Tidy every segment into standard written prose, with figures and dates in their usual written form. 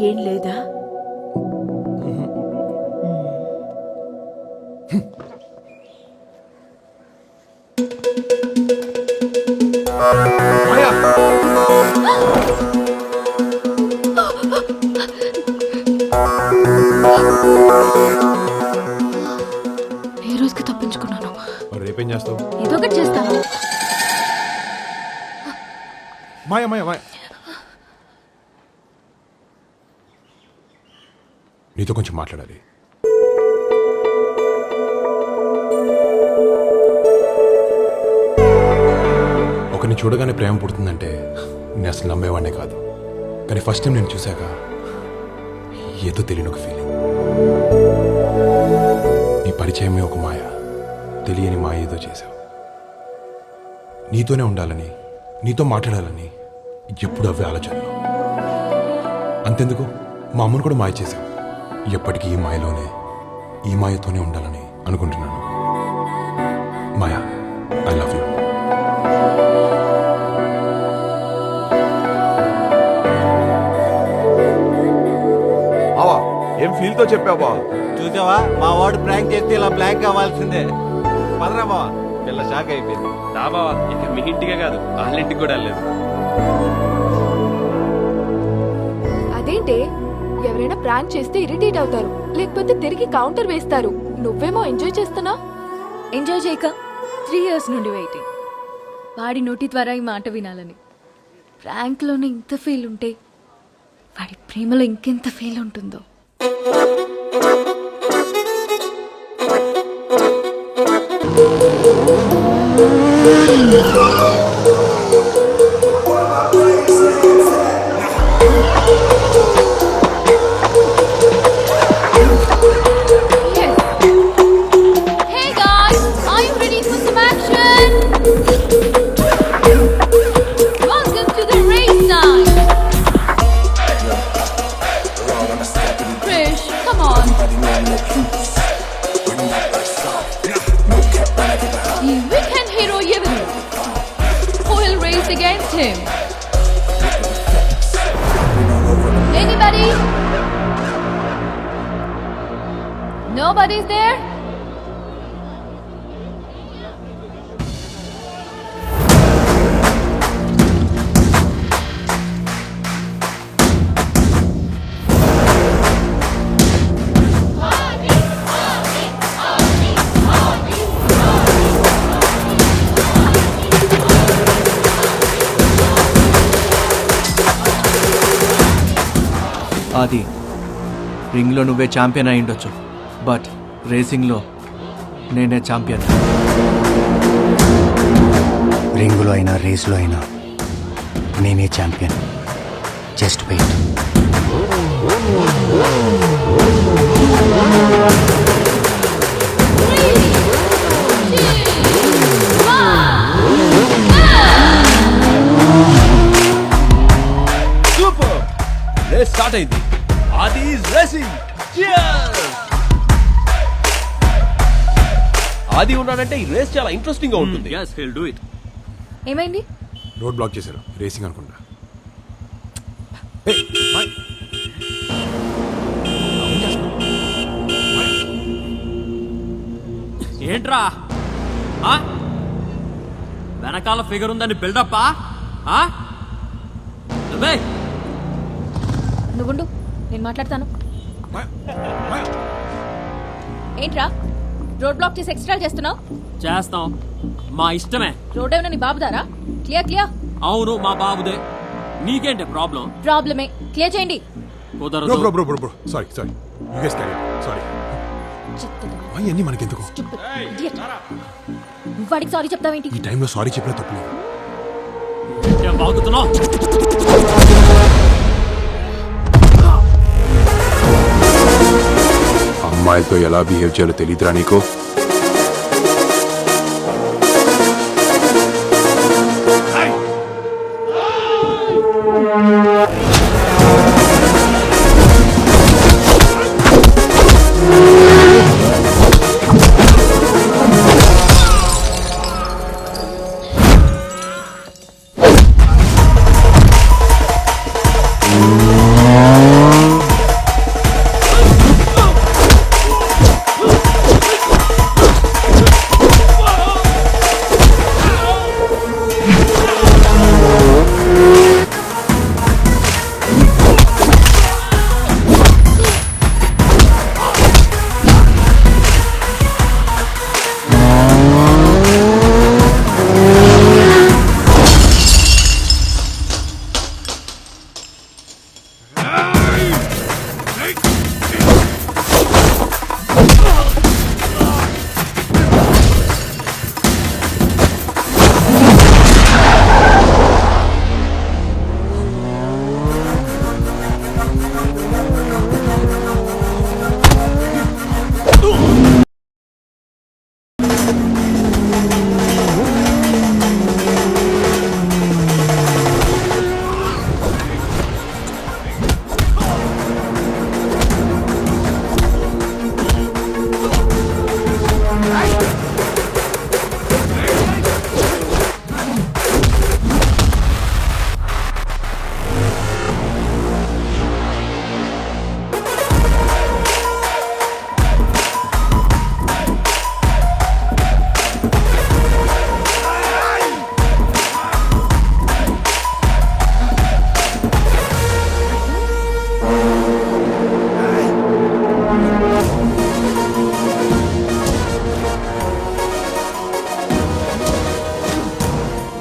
ఏం లేదా? మాయా ఏ రోజుకి తప్పించుకున్నాను. మరి రేపేం చేస్తావు? ఏదో ఒకటి చేస్తాను. మాయా మాయా మాయా నీతో కొంచెం మాట్లాడాలి. ఒకరిని చూడగానే ప్రేమ పుడుతుందంటే నేను అసలు నమ్మేవాడినే కాదు. కానీ ఫస్ట్ టైం నేను చూశాక ఏదో తెలియని ఒక ఫీలింగ్. నీ పరిచయమే ఒక మాయ, తెలియని మాయ ఏదో చేశావు. నీతోనే ఉండాలని, నీతో మాట్లాడాలని ఎప్పుడు అవే ఆలోచనలు. అంతెందుకు మా అమ్మను కూడా మాయ చేశావు. ఎప్పటికీ ఈ మాయలోనే, ఈ మాయతోనే ఉండాలని అనుకుంటున్నాను. మాయా, ఐ లవ్ యూ. బావా ఏం ఫీల్ తో చెప్పావు బావా? చూసావా మా వాడు ప్రాంక్ చేస్తే ఇలా బ్లాక్ కావాల్సిందే. పదరా బావా, పిల్ల షాక్ అయిపోయింది. బావా ఇక మీ ఇంటికే కాదు వాళ్ళ ఇంటికి కూడా వెళ్ళలేదు. అదేంటే, ఎవరైనా ప్రాంక్ చేస్తే ఇరిటేట్ అవుతారు, లేకపోతే తిరిగి కౌంటర్ వేస్తారు. నువ్వేమో ఎంజాయ్ చేస్తున్నా. ఎంజాయ్ చేయక 3 years నుండి వెయిటింగ్. వాడి నోటి ద్వారా ఈ మాట వినాలని. ప్రాంక్లోనే ఇంత ఫీల్ ఉంటే వాడి ప్రేమలో ఇంకెంత ఫీల్ ఉంటుందో. Hey guys, are you ready for some action? Welcome to the race time. Krish, come on. The weekend hero Yevgeny. Who will race against him? Anybody? Nobody's there? అది రింగ్లో నువ్వే ఛాంపియన్ అయి ఉండొచ్చు, బట్ రేసింగ్లో నేనే champion. రింగులో అయినా రేసులో అయినా నేనే champion. Just wait. Super, race start అయింది. అది రేసింగ్. ఆది ఉన్నాడంటే ఈ రేస్ చాలా ఇంట్రెస్టింగ్ గా ఉంటుంది. yes he'll do it. ఏమైంది? రోడ్ బ్లాక్ చేశారు, రేసింగ్ అనుకుంటా. ఏంట్రా వెనకాల ఫిగర్ ఉందని బిల్డప్పా? నువ్వుండు, నేను మాట్లాడతాను. ఏంట్రా రోడ్ బ్లాక్ చేసి ఎక్స్ట్రా చేస్తున్నావు? చేస్తాం, మా ఇష్టమే. రోడ్ ఏమైనా నీ బాబుదారా? Clear clear. అవును మా బాబుదే. నీకేంటి ప్రాబ్లం? ప్రాబ్లమే, క్లియర్ చేయండి. కుదరదు. Bro bro bro bro sorry sorry, you guys carry. Sorry. అన్నీ మనకెందుకు? నువ్వు వాడికి సారీ చెప్తావేంటి? ఈ టైంలో సారీ చెప్పినా తప్పులేదు. ఏం బాగుతున్నావు? అమ్మాయిలతో ఎలా బిహేవ్ చేయాలో తెలియదురా నీకు?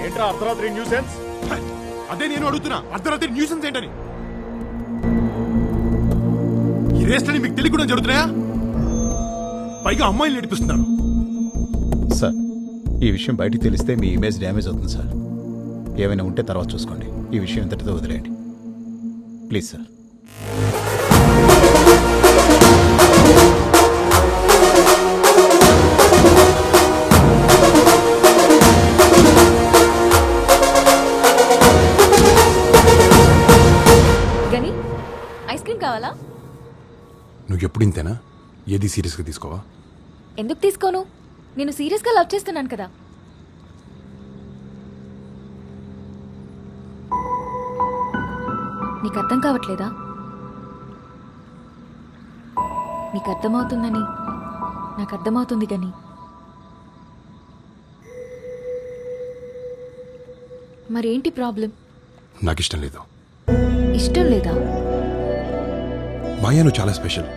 ఏంట్రా అర్ధరాత్రి న్యూసెన్స్? అదే నేను అడుగుతున్నా, అర్ధరాత్రి న్యూసెన్స్ ఏంటని. ఈ రేస్లని మీకు తెలియకుండా జరుగుతున్నాయా? పైగా అమ్మాయిలు నడిపిస్తున్నారు. సార్ ఈ విషయం బయటికి తెలిస్తే మీ ఇమేజ్ డ్యామేజ్ అవుతుంది సార్. ఏమైనా ఉంటే తర్వాత చూసుకోండి. ఈ విషయం ఇంతటితో వదిలేయండి ప్లీజ్ సార్. గని ఐస్ క్రీమ్ కావాలా? నువ్వు ఎప్పుడు ఇంతేనా? ఏది సీరియస్గా తీసుకోవా? ఎందుకు తీసుకోను? నేను సీరియస్గా లవ్ చేస్తున్నాను కదా. నీకు అర్థం కావట్లేదా? నీకు అర్థమవుతుందని నాకు అర్థమవుతుంది కానీ మరేంటి ప్రాబ్లం? నాకు ఇష్టం లేదు. ఇష్టం లేదా? మాయా నువ్వు చాలా స్పెషల్.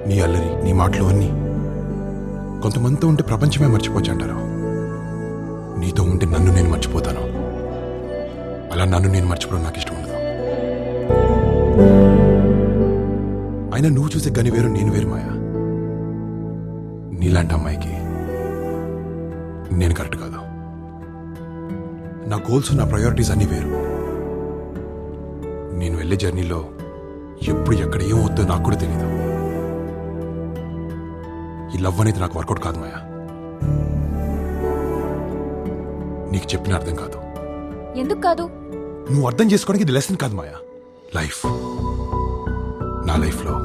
నీ అల్లరి, నీ మాటలు అన్నీ కొంతమందితో ఉంటే ప్రపంచమే మర్చిపోవచ్చు అంటారు. నీతో ఉంటే నన్ను నేను మర్చిపోతాను. అలా నన్ను నేను మర్చిపోవడం నాకు ఇష్టం ఉండదు. అయినా నువ్వు చూసే గని వేరు, నేను వేరు మాయా. నీలాంటి అమ్మాయికి నేను కరెక్ట్ కాదు. నా గోల్స్, నా ప్రయారిటీస్ అన్నీ వేరు. నేను వెళ్ళే జర్నీలో ఎప్పుడు ఎక్కడ ఏమవుద్దో నాకు కూడా తెలీదు. ఈ లవ్ అనేది నాకు వర్కౌట్ కాదు మాయా. నీకు చెప్పిన అర్థం కాదు. ఎందుకు కాదు? నువ్వు అర్థం చేసుకోవడానికి ఇది లెసన్ కాదు మాయా, లైఫ్. నా లైఫ్లో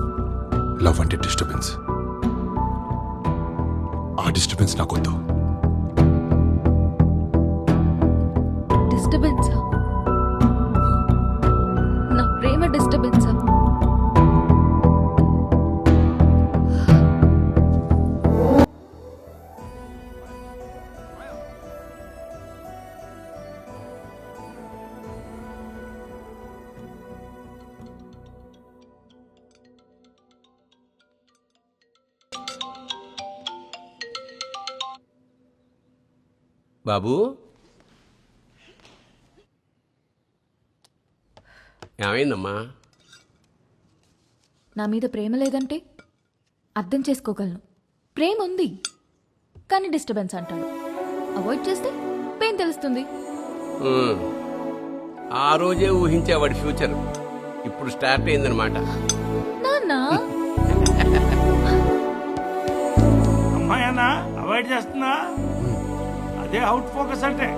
లవ్ అంటే డిస్టర్బెన్స్. ఆ డిస్టర్బెన్స్ నాకొద్దు. డిస్టర్బెన్సా? నా ప్రేమ డిస్టర్బెన్సా? బాబు ఏమైందమ్మా? నా మీద ప్రేమ లేదంటే అర్థం చేసుకోగలను. ప్రేమ ఉంది కానీ డిస్టర్బెన్స్ అంటాడు. అవాయిడ్ చేస్తే పెయిన్ తెలుస్తుంది. ఆ రోజే ఊహించేవాడి ఫ్యూచర్ ఇప్పుడు స్టార్ట్ అయిందనమాట. నాన్న అమ్మాయన్నా అవాయిడ్ చేస్తున్నా? అదే అవుట్ ఫోకస్ అంటే.